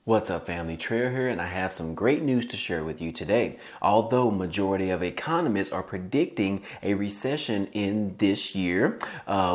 What's up, family? Trail here, and I have some great news to share with you today. Although majority of economists are predicting a recession in this year,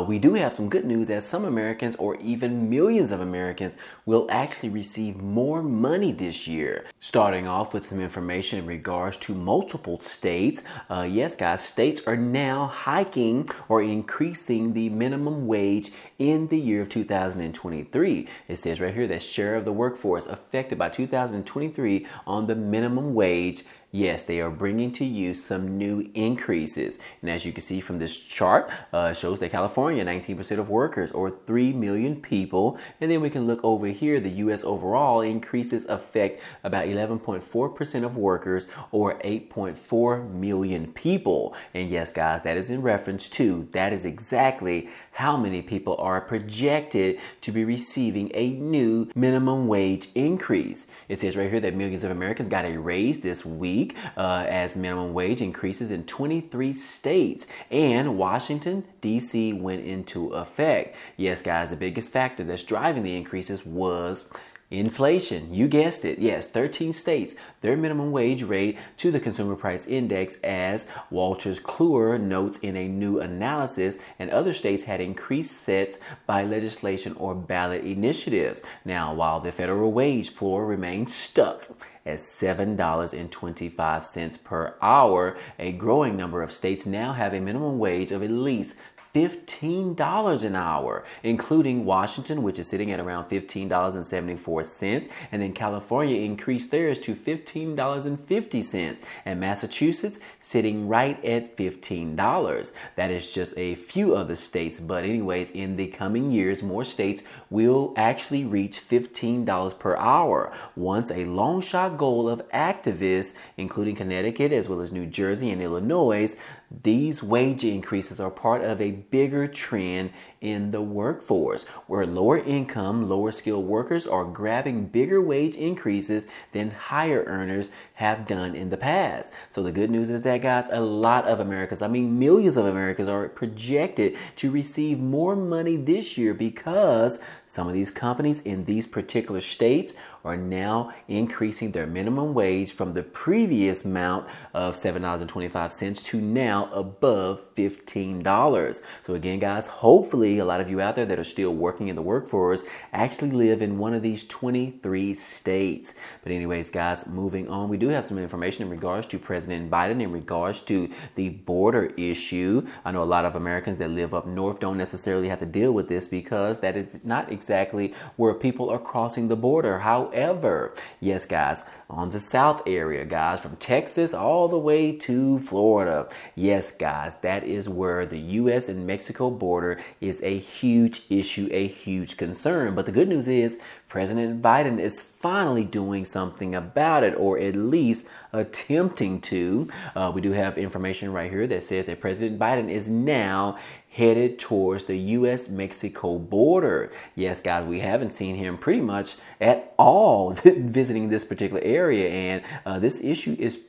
we do have some good news that some Americans, or even millions of Americans, will actually receive more money this year. Starting off with some information in regards to multiple states. Yes, guys, states are now hiking or increasing the minimum wage in the year of 2023. It says right here that share of the workforce affected by 2023 on the minimum wage. Yes, they are bringing to you some new increases. And as you can see from this chart, it shows that California, 19% of workers, or 3 million people. And then we can look over here, the U.S. overall increases affect about 11.4% of workers, or 8.4 million people. And yes, guys, that is in reference to, that is exactly how many people are projected to be receiving a new minimum wage increase. It says right here that millions of Americans got a raise this week as minimum wage increases in 23 states, and Washington, D.C. went into effect. Yes, guys, the biggest factor that's driving the increases was inflation. You guessed it. Yes, 13 states, their minimum wage rate to the consumer price index, as Walters Kluwer notes in a new analysis, and other states had increased sets by legislation or ballot initiatives. Now, while the federal wage floor remains stuck at $7.25 per hour, a growing number of states now have a minimum wage of at least $15 an hour, including Washington, which is sitting at around $15.74, and then California increased theirs to $15.50, and Massachusetts sitting right at $15. That is just a few of the states, but anyways, in the coming years, more states will actually reach $15 per hour. Once a long shot goal of activists, including Connecticut as well as New Jersey and Illinois. These wage increases are part of a bigger trend in the workforce, where lower income, lower skilled workers are grabbing bigger wage increases than higher earners have done in the past. So the good news is that, guys, a lot of Americans, millions of Americans, are projected to receive more money this year because some of these companies in these particular states are now increasing their minimum wage from the previous amount of $7.25 to now above $15. So again, guys, hopefully a lot of you out there that are still working in the workforce actually live in one of these 23 states. But anyways, guys, moving on, we do have some information in regards to President Biden in regards to the border issue. I know a lot of Americans that live up north don't necessarily have to deal with this because that is not exactly where people are crossing the border. However, yes, guys, on the south area, guys, from Texas all the way to Florida. Yes, guys, that is where the U.S. and Mexico border is a huge issue, a huge concern. But the good news is President Biden is finally doing something about it, or at least attempting to. We do have information right here that says that President Biden is now headed towards the U.S.-Mexico border. Yes, guys, we haven't seen him pretty much at all visiting this particular area, and this issue is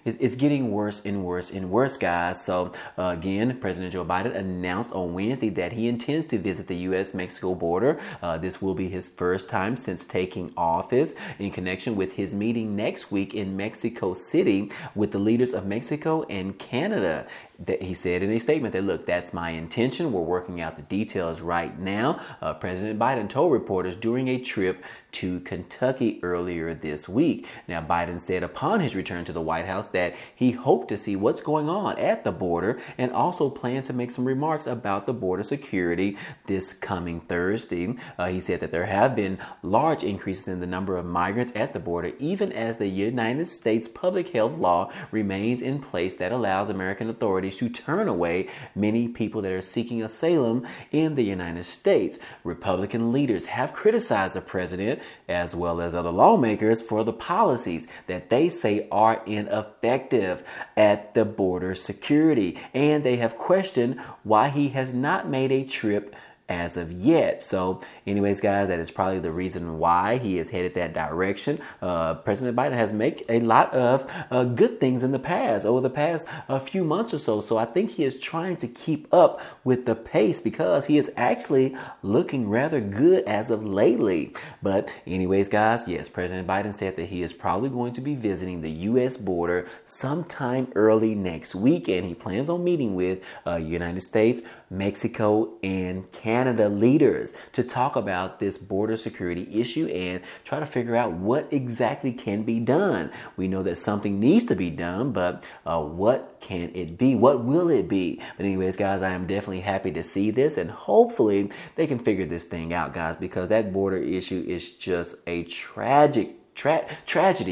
it's getting worse and worse and worse, guys. So again, President Joe Biden announced on Wednesday that he intends to visit the U.S.-Mexico border. This will be his first time since taking office, in connection with his meeting next week in Mexico City with the leaders of Mexico and Canada. That he said in a statement that, look, that's my intention. We're working out the details right now. President Biden told reporters during a trip to Kentucky earlier this week. Now, Biden said upon his return to the White House that he hoped to see what's going on at the border, and also planned to make some remarks about the border security this coming Thursday. He said that there have been large increases in the number of migrants at the border, even as the United States public health law remains in place that allows American authorities to turn away many people that are seeking asylum in the United States. Republican leaders have criticized the president, as well as other lawmakers, for the policies that they say are ineffective at the border security. And they have questioned why he has not made a trip as of yet. So anyways, guys, that is probably the reason why he is headed that direction. President Biden has made a lot of good things in the past, over the past few months or so. So I think he is trying to keep up with the pace because he is actually looking rather good as of lately. But anyways, guys, yes, President Biden said that he is probably going to be visiting the U.S. border sometime early next week, and he plans on meeting with United States, Mexico, and Canada leaders to talk about this border security issue and try to figure out what exactly can be done. We know that something needs to be done, but what can it be? What will it be? But anyways, guys, I am definitely happy to see this, and hopefully they can figure this thing out, guys, because that border issue is just a tragedy,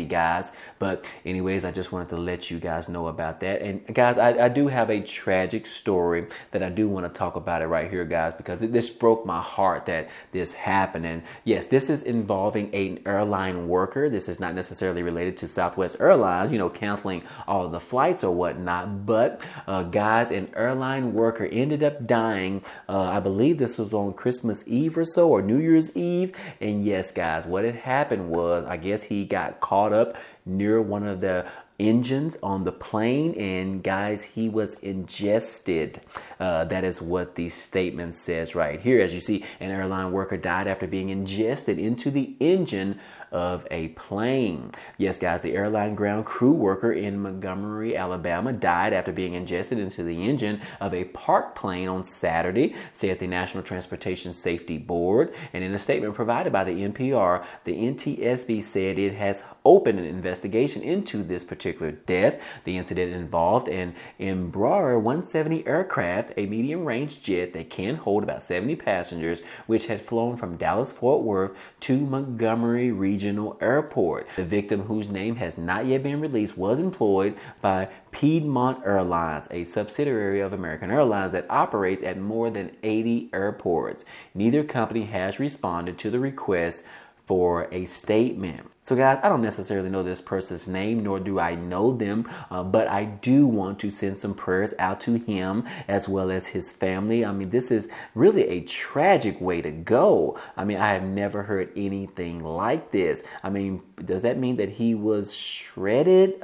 guys. But anyways, I just wanted to let you guys know about that. And guys, I do have a tragic story that I do want to talk about it right here, guys, because this broke my heart that this happened. And yes, this is involving an airline worker. This is not necessarily related to Southwest Airlines, canceling all of the flights or whatnot. But guys, an airline worker ended up dying. I believe this was on Christmas Eve or so, or New Year's Eve. And yes, guys, what had happened was, I guess he got caught up near one of the engines on the plane, and guys, he was ingested. That is what the statement says right here. As you see, an airline worker died after being ingested into the engine of a plane. Yes, guys, the airline ground crew worker in Montgomery, Alabama died after being ingested into the engine of a parked plane on Saturday, said the National Transportation Safety Board. And in a statement provided by the NPR, the NTSB said it has opened an investigation into this particular death. The incident involved an Embraer 170 aircraft, a medium-range jet that can hold about 70 passengers, which had flown from Dallas-Fort Worth to Montgomery Regional Airport. The victim, whose name has not yet been released, was employed by Piedmont Airlines, a subsidiary of American Airlines that operates at more than 80 airports. Neither company has responded to the request for a statement. So guys, I don't necessarily know this person's name, nor do I know them, but I do want to send some prayers out to him as well as his family. I mean, this is really a tragic way to go. I mean, I have never heard anything like this. I mean, does that mean that he was shredded?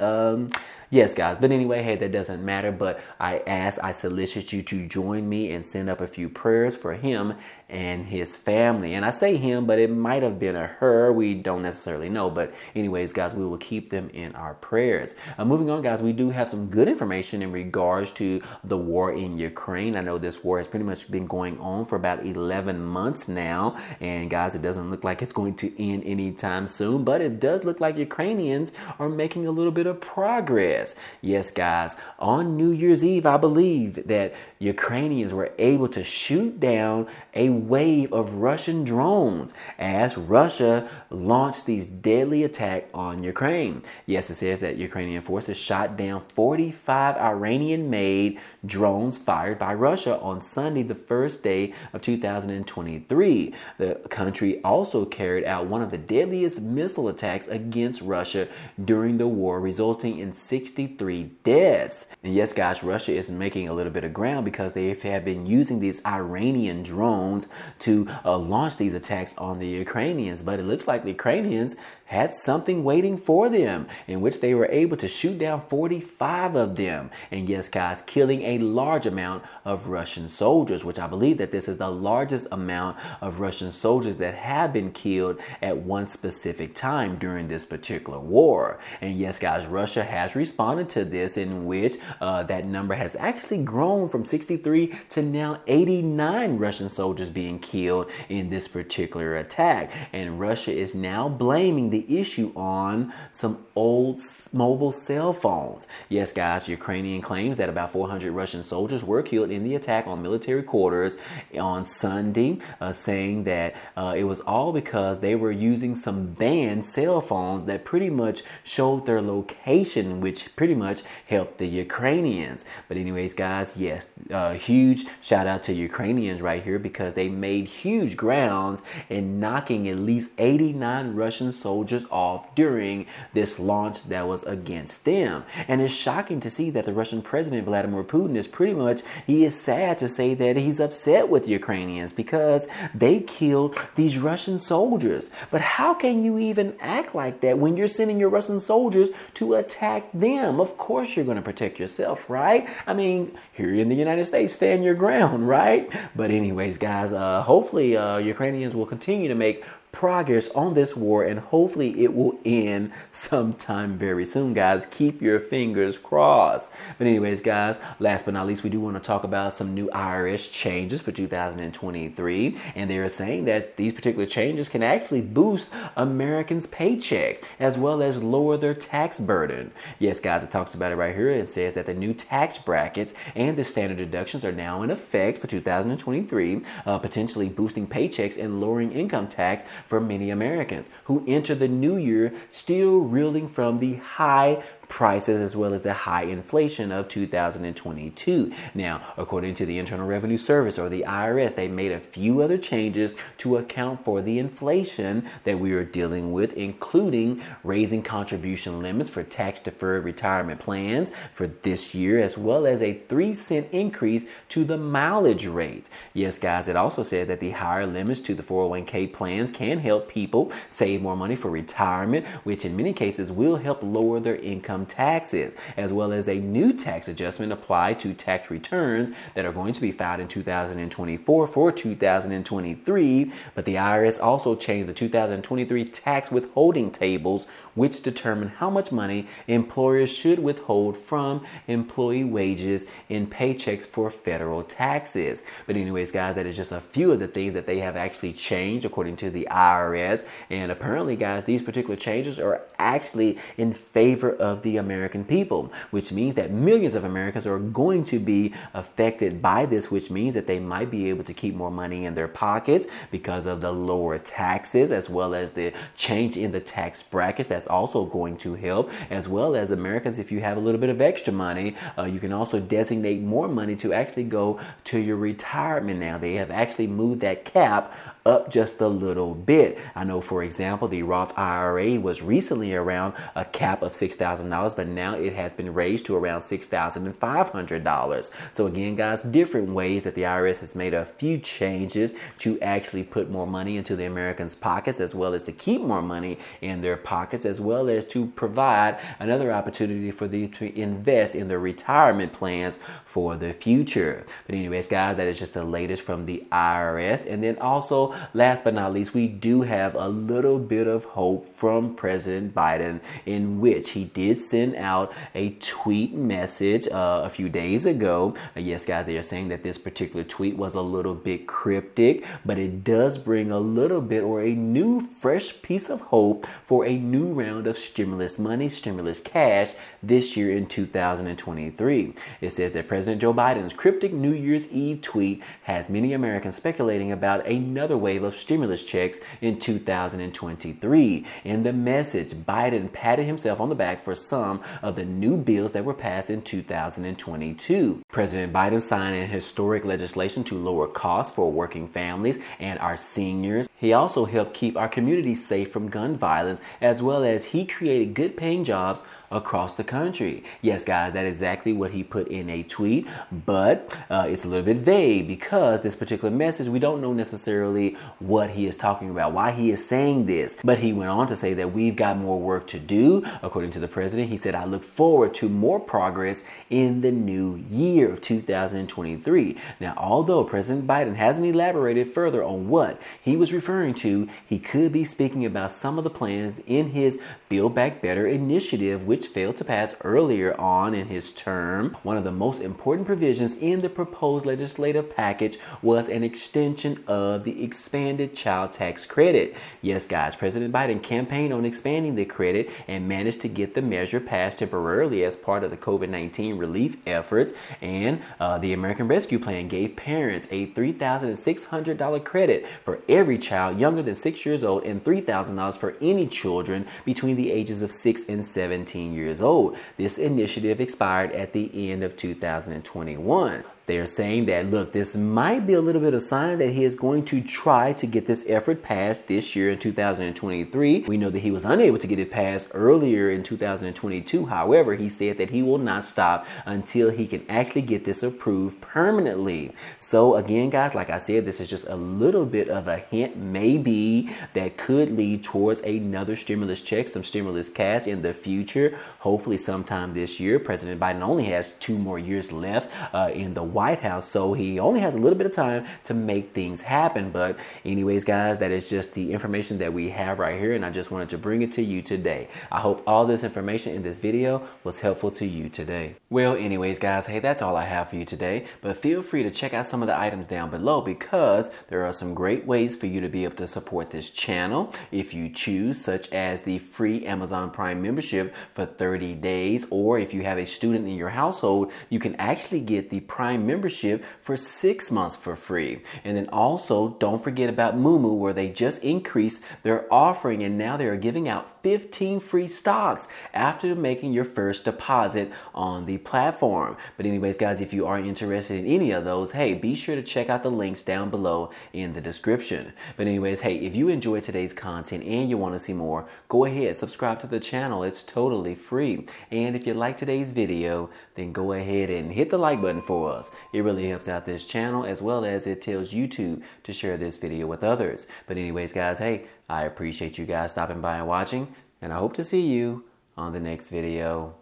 Yes, guys. But anyway, hey, that doesn't matter. But I solicit you to join me and send up a few prayers for him and his family. And I say him, but it might have been a her. We don't necessarily know. But anyways, guys, we will keep them in our prayers. Moving on, guys, we do have some good information in regards to the war in Ukraine. I know this war has pretty much been going on for about 11 months now. And guys, it doesn't look like it's going to end anytime soon. But it does look like Ukrainians are making a little bit of progress. Yes, guys, on New Year's Eve, I believe that Ukrainians were able to shoot down a wave of Russian drones as Russia launched these deadly attacks on Ukraine. Yes, it says that Ukrainian forces shot down 45 Iranian-made drones fired by Russia on Sunday, the first day of 2023. The country also carried out one of the deadliest missile attacks against Russia during the war, resulting in 63 deaths. And yes, guys, Russia is making a little bit of ground because they have been using these Iranian drones to launch these attacks on the Ukrainians. But it looks like the Ukrainians had something waiting for them, in which they were able to shoot down 45 of them. And yes, guys, killing a large amount of Russian soldiers, which I believe that this is the largest amount of Russian soldiers that have been killed at one specific time during this particular war. And yes, guys, Russia has responded to this, in which that number has actually grown from 63 to now 89 Russian soldiers being killed in this particular attack. And Russia is now blaming the issue on some old mobile cell phones. Yes, guys, Ukrainian claims that about 400 Russian soldiers were killed in the attack on military quarters on Sunday, saying that it was all because they were using some banned cell phones that pretty much showed their location, which which pretty much helped the Ukrainians. But anyways, guys, yes, huge shout out to Ukrainians right here, because they made huge grounds in knocking at least 89 Russian soldiers off during this launch that was against them. And it's shocking to see that the Russian President Vladimir Putin is pretty much, he is sad to say that he's upset with Ukrainians because they killed these Russian soldiers. But how can you even act like that when you're sending your Russian soldiers to attack them? Of course you're going to protect yourself, right? I mean, here in the United States, stand your ground, right? But anyways, guys, hopefully Ukrainians will continue to make progress on this war, and hopefully it will end sometime very soon, guys. Keep your fingers crossed. But anyways, guys, last but not least, we do want to talk about some new IRS changes for 2023, and they are saying that these particular changes can actually boost Americans' paychecks as well as lower their tax burden. Yes, guys, it talks about it right here. It says that the new tax brackets and the standard deductions are now in effect for 2023, potentially boosting paychecks and lowering income tax for many Americans who enter the new year still reeling from the high prices as well as the high inflation of 2022. Now, according to the Internal Revenue Service, or the IRS, they made a few other changes to account for the inflation that we are dealing with, including raising contribution limits for tax-deferred retirement plans for this year, as well as a 3-cent increase to the mileage rate. Yes, guys, it also says that the higher limits to the 401k plans can help people save more money for retirement, which in many cases will help lower their income taxes, as well as a new tax adjustment applied to tax returns that are going to be filed in 2024 for 2023. But the IRS also changed the 2023 tax withholding tables, which determine how much money employers should withhold from employee wages in paychecks for federal taxes. But anyways, guys, that is just a few of the things that they have actually changed according to the IRS. And apparently, guys, these particular changes are actually in favor of the American people, which means that millions of Americans are going to be affected by this, which means that they might be able to keep more money in their pockets because of the lower taxes, as well as the change in the tax brackets. That's also going to help, as well as Americans, if you have a little bit of extra money, you can also designate more money to actually go to your retirement. Now, they have actually moved that cap up just a little bit. I know, for example, the Roth IRA was recently around a cap of $6,000, but now it has been raised to around $6,500. So again, guys, different ways that the IRS has made a few changes to actually put more money into the Americans' pockets, as well as to keep more money in their pockets, as well as to provide another opportunity for them to invest in their retirement plans for the future. But anyways, guys, that is just the latest from the IRS. And then also, last but not least, we do have a little bit of hope from President Biden, in which he did send out a tweet message a few days ago. Yes, guys, they are saying that this particular tweet was a little bit cryptic, but it does bring a little bit, or a new fresh piece of hope for a new round of stimulus money, stimulus cash this year in 2023. It says that President Joe Biden's cryptic New Year's Eve tweet has many Americans speculating about another wave of stimulus checks in 2023. In the message, Biden patted himself on the back for some of the new bills that were passed in 2022. President Biden signed an historic legislation to lower costs for working families and our seniors. He also helped keep our communities safe from gun violence, as well as he created good paying jobs across the country. Yes, guys, that is exactly what he put in a tweet, but it's a little bit vague, because this particular message, we don't know necessarily what he is talking about, why he is saying this. But he went on to say that we've got more work to do. According to the president, he said, I look forward to more progress in the new year of 2023. Now, although President Biden hasn't elaborated further on what he was referring to, he could be speaking about some of the plans in his Build Back Better initiative, which failed to pass earlier on in his term. One of the most important provisions in the proposed legislative package was an extension of the expanded child tax credit. Yes, guys, President Biden campaigned on expanding the credit and managed to get the measure passed temporarily as part of the COVID-19 relief efforts. And the American Rescue Plan gave parents a $3,600 credit for every child younger than 6 years old, and $3,000 for any children between the ages of 6 and 17 18 years old. This initiative expired at the end of 2021. They're saying that, look, this might be a little bit of sign that he is going to try to get this effort passed this year in 2023. We know that he was unable to get it passed earlier in 2022. However, he said that he will not stop until he can actually get this approved permanently. So again, guys, like I said, this is just a little bit of a hint maybe that could lead towards another stimulus check, some stimulus cash in the future. Hopefully sometime this year. President Biden only has 2 more years left in the White House, so he only has a little bit of time to make things happen. But anyways, guys, that is just the information that we have right here, and I just wanted to bring it to you today. I hope all this information in this video was helpful to you today. Well, anyways, guys, hey, that's all I have for you today, but feel free to check out some of the items down below, because there are some great ways for you to be able to support this channel if you choose, such as the free Amazon Prime membership for 30 days, or if you have a student in your household, you can actually get the Prime membership for 6 months for free. And then also don't forget about Moomoo, where they just increased their offering and now they are giving out 15 free stocks after making your first deposit on the platform. But anyways, guys, if you are interested in any of those, hey, be sure to check out the links down below in the description. But anyways, hey, if you enjoyed today's content and you want to see more, go ahead, subscribe to the channel. It's totally free. And if you like today's video, then go ahead and hit the like button for us. It really helps out this channel, as well as it tells YouTube to share this video with others. But anyways, guys, hey, I appreciate you guys stopping by and watching, and I hope to see you on the next video.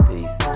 Peace.